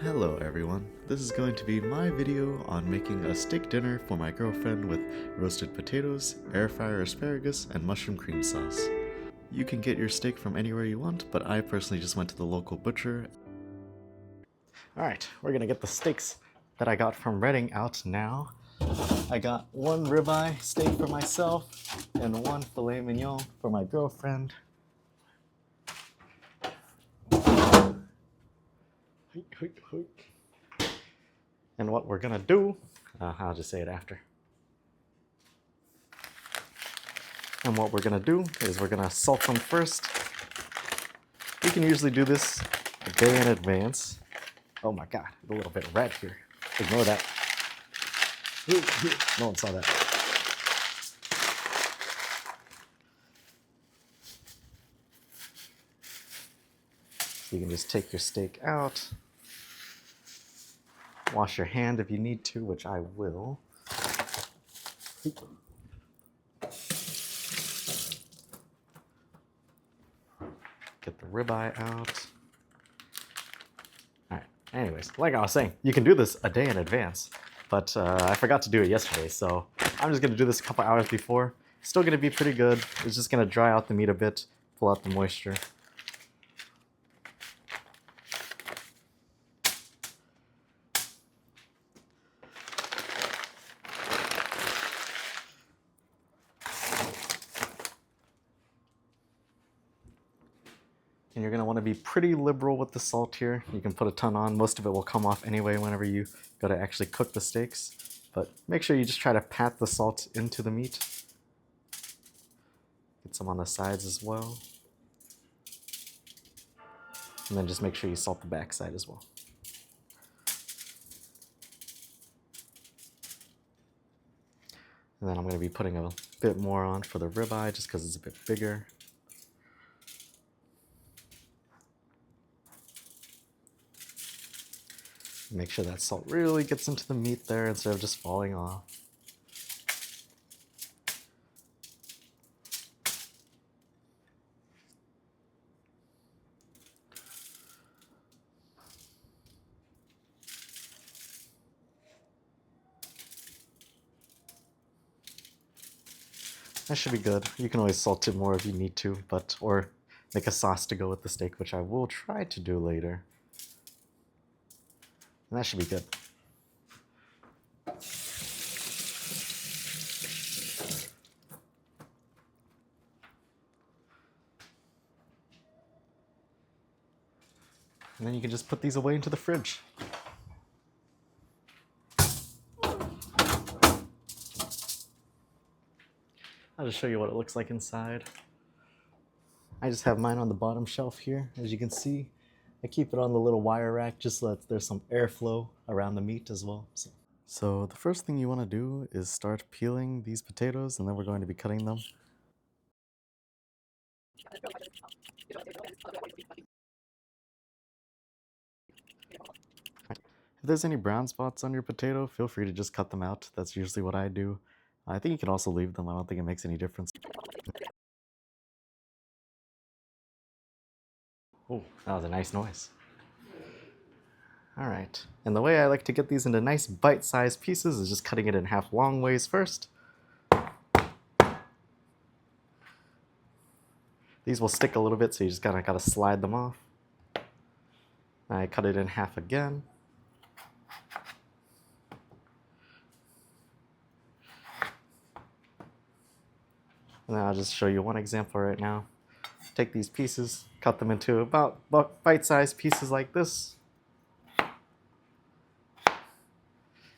Hello everyone, this is going to be my video on making a steak dinner for my girlfriend with roasted potatoes, air fryer asparagus, and mushroom cream sauce. You can get your steak from anywhere you want, but I personally just went to the local butcher. Alright, we're gonna get the steaks that I got from Reading out now. I got one ribeye steak for myself and one filet mignon for my girlfriend. And what we're gonna do, I'll just say it after. And what we're gonna do is we're gonna salt them first. You can usually do this a day in advance. Oh my god, a little bit red here. Ignore that. No one saw that. So you can just take your steak out. Wash your hand if you need to, which I will. Get the ribeye out. Alright, anyways, like I was saying, you can do this a day in advance, but I forgot to do it yesterday, so I'm just gonna do this a couple hours before. Still gonna be pretty good. It's just gonna dry out the meat a bit, pull out the moisture. And you're gonna wanna be pretty liberal with the salt here. You can put a ton on. Most of it will come off anyway whenever you go to actually cook the steaks. But make sure you just try to pat the salt into the meat. Get some on the sides as well. And then just make sure you salt the backside as well. And then I'm gonna be putting a bit more on for the ribeye just because it's a bit bigger. Make sure that salt really gets into the meat there instead of just falling off. That should be good. You can always salt it more if you need to, or make a sauce to go with the steak, which I will try to do later. And that should be good. And then you can just put these away into the fridge. I'll just show you what it looks like inside. I just have mine on the bottom shelf here, as you can see. I keep it on the little wire rack just so that there's some airflow around the meat as well. So the first thing you want to do is start peeling these potatoes, and then we're going to be cutting them. If there's any brown spots on your potato, feel free to just cut them out. That's usually what I do. I think you can also leave them. I don't think it makes any difference. Oh, that was a nice noise. All right, and the way I like to get these into nice bite-sized pieces is just cutting it in half long ways first. These will stick a little bit, so you just gotta slide them off. I cut it in half again. And then I'll just show you one example right now. Take these pieces, cut them into about bite-sized pieces like this. You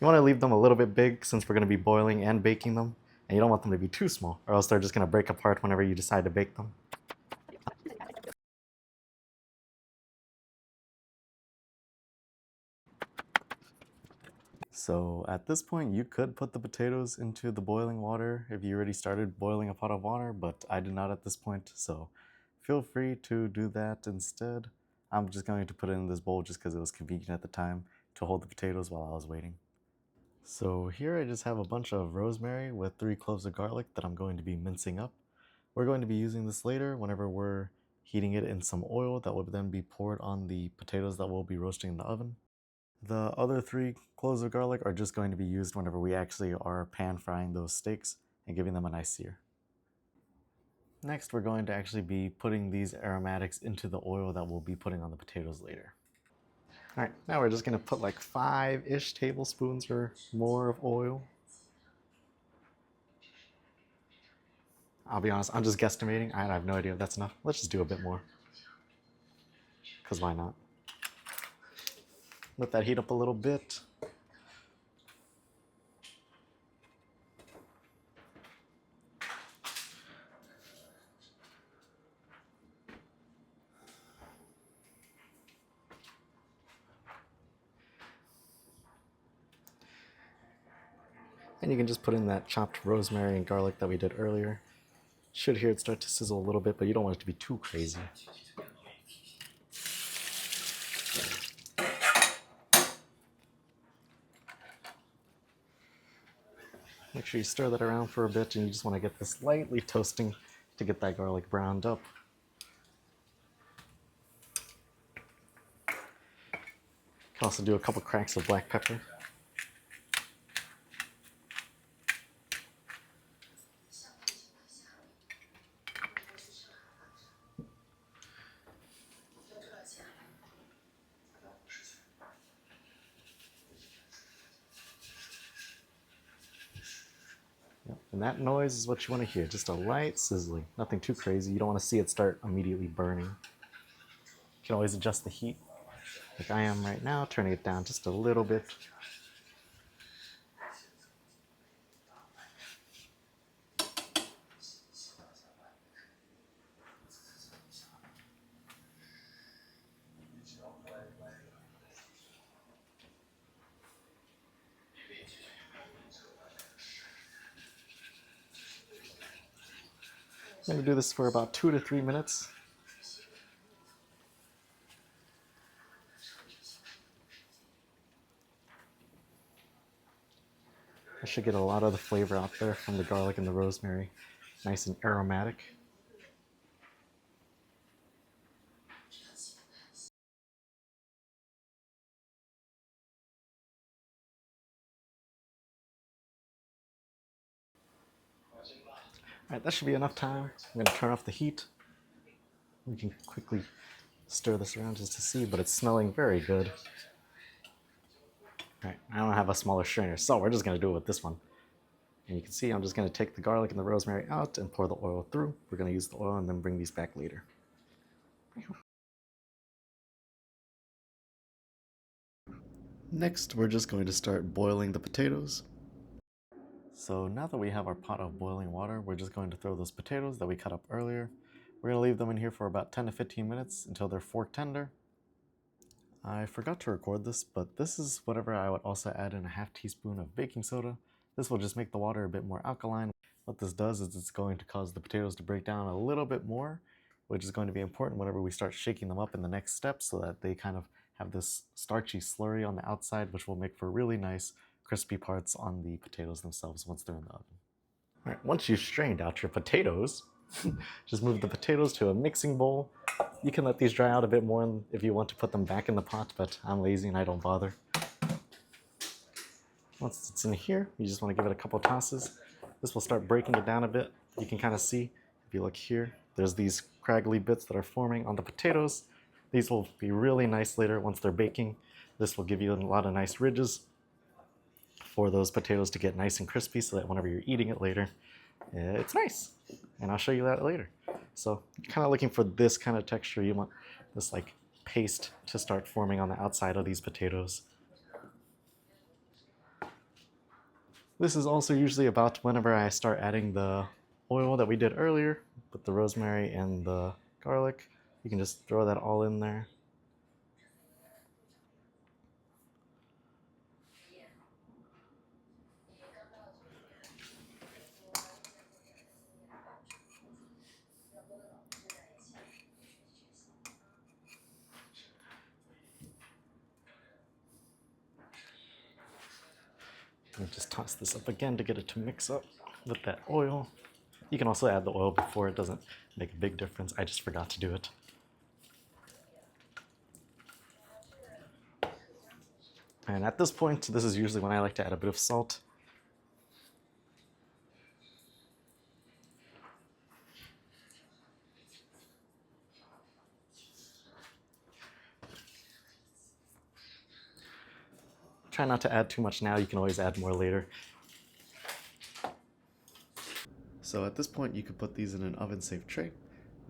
want to leave them a little bit big since we're going to be boiling and baking them, and you don't want them to be too small, or else they're just going to break apart whenever you decide to bake them. So at this point, you could put the potatoes into the boiling water if you already started boiling a pot of water, but I did not at this point, so feel free to do that instead. I'm just going to put it in this bowl just because it was convenient at the time to hold the potatoes while I was waiting. So here I just have a bunch of rosemary with 3 cloves of garlic that I'm going to be mincing up. We're going to be using this later whenever we're heating it in some oil that will then be poured on the potatoes that we'll be roasting in the oven. The other 3 cloves of garlic are just going to be used whenever we actually are pan frying those steaks and giving them a nice sear. Next, we're going to actually be putting these aromatics into the oil that we'll be putting on the potatoes later. All right, now we're just gonna put like 5-ish tablespoons or more of oil. I'll be honest, I'm just guesstimating. I have no idea if that's enough. Let's just do a bit more, because why not? Let that heat up a little bit. And you can just put in that chopped rosemary and garlic that we did earlier. Should hear it start to sizzle a little bit, but you don't want it to be too crazy. Make sure you stir that around for a bit, and you just want to get this lightly toasting to get that garlic browned up. You can also do a couple cracks of black pepper. And that noise is what you want to hear, just a light sizzling, nothing too crazy. You don't want to see it start immediately burning. You can always adjust the heat, like I am right now, turning it down just a little bit. I'm going to do this for about 2 to 3 minutes. I should get a lot of the flavor out there from the garlic and the rosemary. Nice and aromatic. Alright, that should be enough time. I'm going to turn off the heat. We can quickly stir this around just to see, but it's smelling very good. Alright, I don't have a smaller strainer, so we're just going to do it with this one. And you can see I'm just going to take the garlic and the rosemary out and pour the oil through. We're going to use the oil and then bring these back later. Next, we're just going to start boiling the potatoes. So now that we have our pot of boiling water, we're just going to throw those potatoes that we cut up earlier. We're going to leave them in here for about 10 to 15 minutes until they're fork tender. I forgot to record this, but this is whatever I would also add in a half teaspoon of baking soda. This will just make the water a bit more alkaline. What this does is it's going to cause the potatoes to break down a little bit more, which is going to be important whenever we start shaking them up in the next step so that they kind of have this starchy slurry on the outside, which will make for really nice crispy parts on the potatoes themselves once they're in the oven. All right, once you've strained out your potatoes, just move the potatoes to a mixing bowl. You can let these dry out a bit more if you want to put them back in the pot, but I'm lazy and I don't bother. Once it's in here, you just want to give it a couple tosses. This will start breaking it down a bit. You can kind of see, if you look here, there's these craggly bits that are forming on the potatoes. These will be really nice later once they're baking. This will give you a lot of nice ridges for those potatoes to get nice and crispy so that whenever you're eating it later, it's nice. And I'll show you that later. So you're kind of looking for this kind of texture. You want this like paste to start forming on the outside of these potatoes. This is also usually about whenever I start adding the oil that we did earlier with the rosemary and the garlic. You can just throw that all in there. And just toss this up again to get it to mix up with that oil. You can also add the oil before, it doesn't make a big difference. I just forgot to do it. And at this point, this is usually when I like to add a bit of salt. Try not to add too much now, you can always add more later. So at this point, you could put these in an oven-safe tray.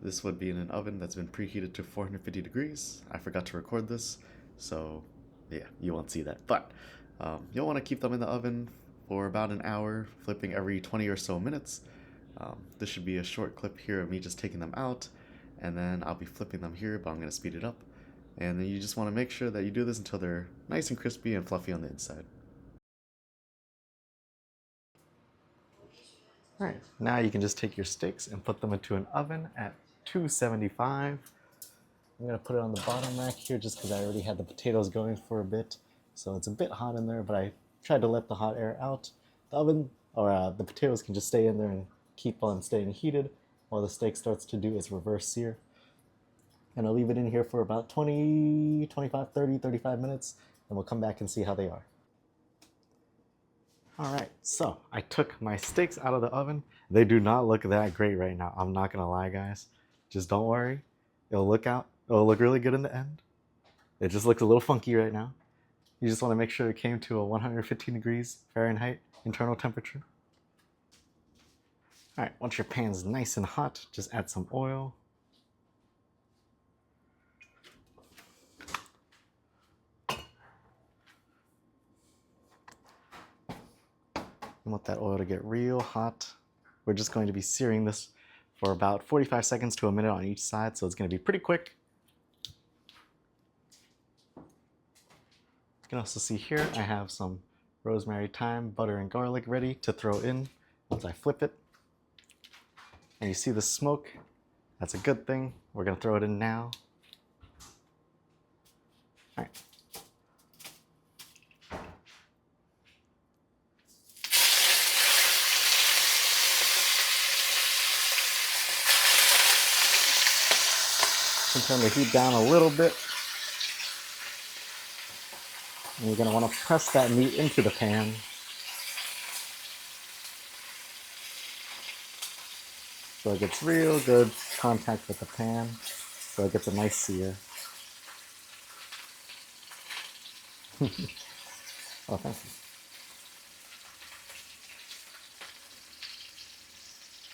This would be in an oven that's been preheated to 450 degrees. I forgot to record this, so yeah, you won't see that. But you'll want to keep them in the oven for about an hour, flipping every 20 or so minutes. This should be a short clip here of me just taking them out, and then I'll be flipping them here, but I'm going to speed it up. And then you just want to make sure that you do this until they're nice and crispy and fluffy on the inside. Alright, now you can just take your steaks and put them into an oven at 275. I'm going to put it on the bottom rack here just because I already had the potatoes going for a bit. So it's a bit hot in there, but I tried to let the hot air out. The oven, or the potatoes can just stay in there and keep on staying heated while the steak starts to do its reverse sear. And I'll leave it in here for about 20, 25, 30, 35 minutes, and we'll come back and see how they are. All right, so I took my steaks out of the oven. They do not look that great right now. I'm not gonna lie, guys. Just don't worry. It'll look really good in the end. It just looks a little funky right now. You just wanna make sure it came to a 115 degrees Fahrenheit internal temperature. All right, once your pan's nice and hot, just add some oil. You want that oil to get real hot. We're just going to be searing this for about 45 seconds to a minute on each side, so it's going to be pretty quick. You can also see here I have some rosemary, thyme, butter, and garlic ready to throw in once I flip it. And you see the smoke? That's a good thing. We're going to throw it in now. All right. Turn the heat down a little bit. And you're going to want to press that meat into the pan. So it gets real good contact with the pan, so it gets a nice sear. Oh, thank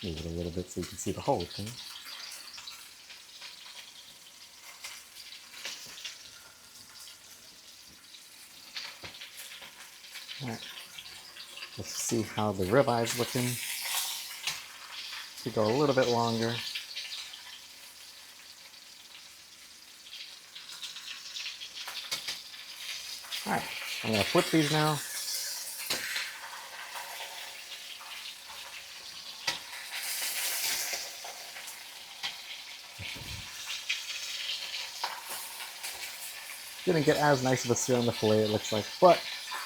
you. Move it a little bit so you can see the whole thing. All right, let's see how the ribeye is looking. We go a little bit longer. All right, I'm gonna flip these now. Didn't get as nice of a sear on the fillet, it looks like, but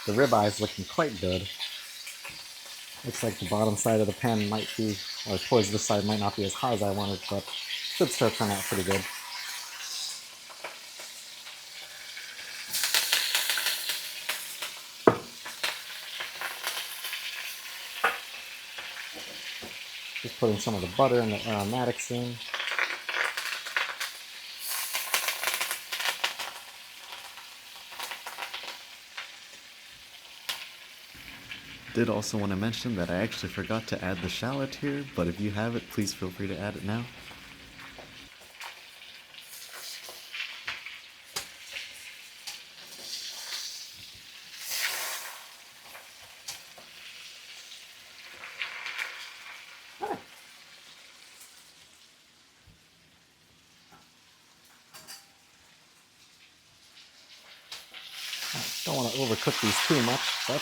the ribeye is looking quite good. Looks like the bottom side of the pan might be, or towards this side might not be as hot as I wanted, but should start turning out pretty good. Just putting some of the butter and the aromatics in. Did also want to mention that I actually forgot to add the shallot here, but if you have it, please feel free to add it now. Don't want to overcook these too much, but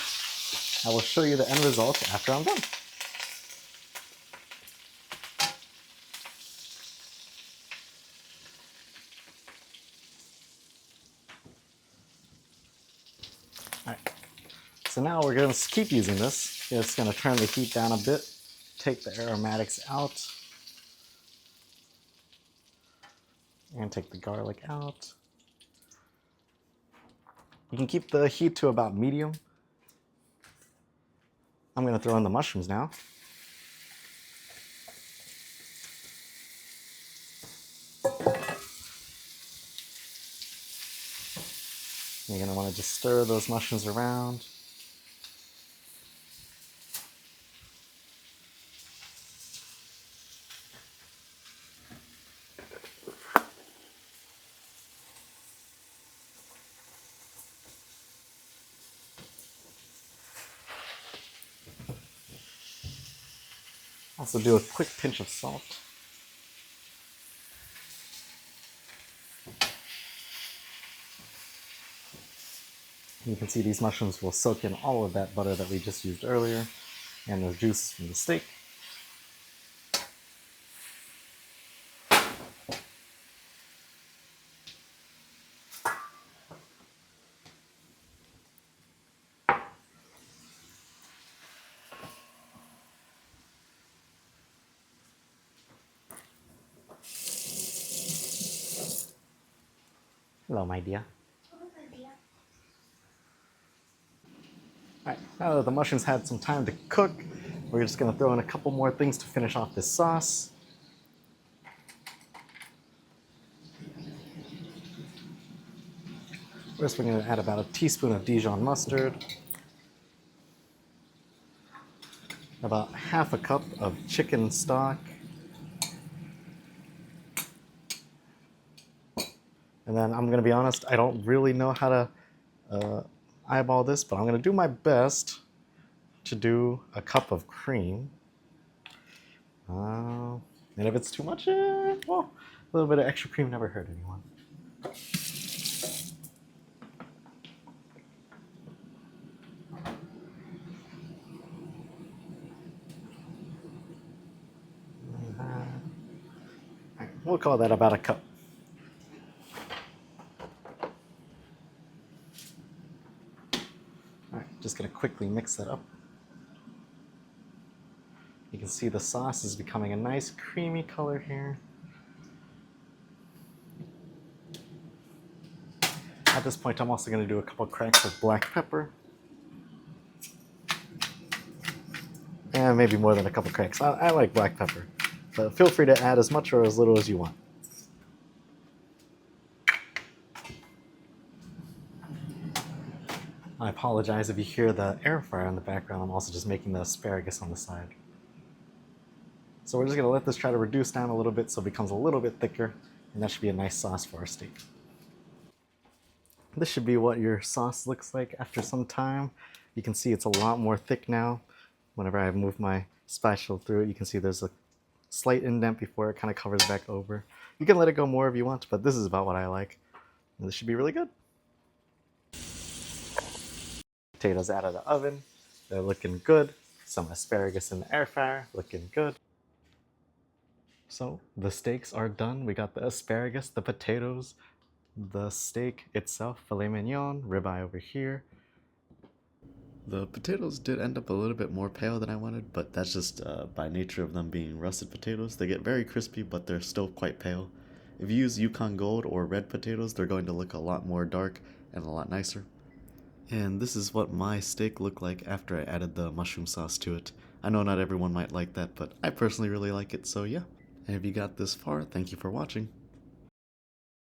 I will show you the end result after I'm done. Alright, so now we're going to keep using this. It's going to turn the heat down a bit, take the aromatics out, and take the garlic out. You can keep the heat to about medium. I'm going to throw in the mushrooms now. You're going to want to just stir those mushrooms around. Also do a quick pinch of salt. You can see these mushrooms will soak in all of that butter that we just used earlier and the juice from the steak. Hello, my dear. Alright, now that the mushrooms had some time to cook, we're just going to throw in a couple more things to finish off this sauce. First, we're going to add about a teaspoon of Dijon mustard, about half a cup of chicken stock, and then I'm going to be honest, I don't really know how to eyeball this, but I'm going to do my best to do a cup of cream. And if it's too much, well, a little bit of extra cream never hurt anyone. We'll call that about a cup. Alright, just going to quickly mix that up. You can see the sauce is becoming a nice creamy color here. At this point, I'm also going to do a couple cracks of black pepper. And maybe more than a couple cracks. I like black pepper. But feel free to add as much or as little as you want. I apologize if you hear the air fryer in the background. I'm also just making the asparagus on the side. So we're just going to let this try to reduce down a little bit so it becomes a little bit thicker, and that should be a nice sauce for our steak. This should be what your sauce looks like after some time. You can see it's a lot more thick now. Whenever I move my spatula through it, you can see there's a slight indent before it kind of covers back over. You can let it go more if you want, but this is about what I like. And this should be really good. Potatoes out of the oven. They're looking good. Some asparagus in the air fryer, looking good. So the steaks are done. We got the asparagus, the potatoes, the steak itself, filet mignon, ribeye over here. The potatoes did end up a little bit more pale than I wanted, but that's just by nature of them being russet potatoes. They get very crispy, but they're still quite pale. If you use Yukon Gold or red potatoes, they're going to look a lot more dark and a lot nicer. And this is what my steak looked like after I added the mushroom sauce to it. I know not everyone might like that, but I personally really like it, so yeah. And if you got this far, thank you for watching.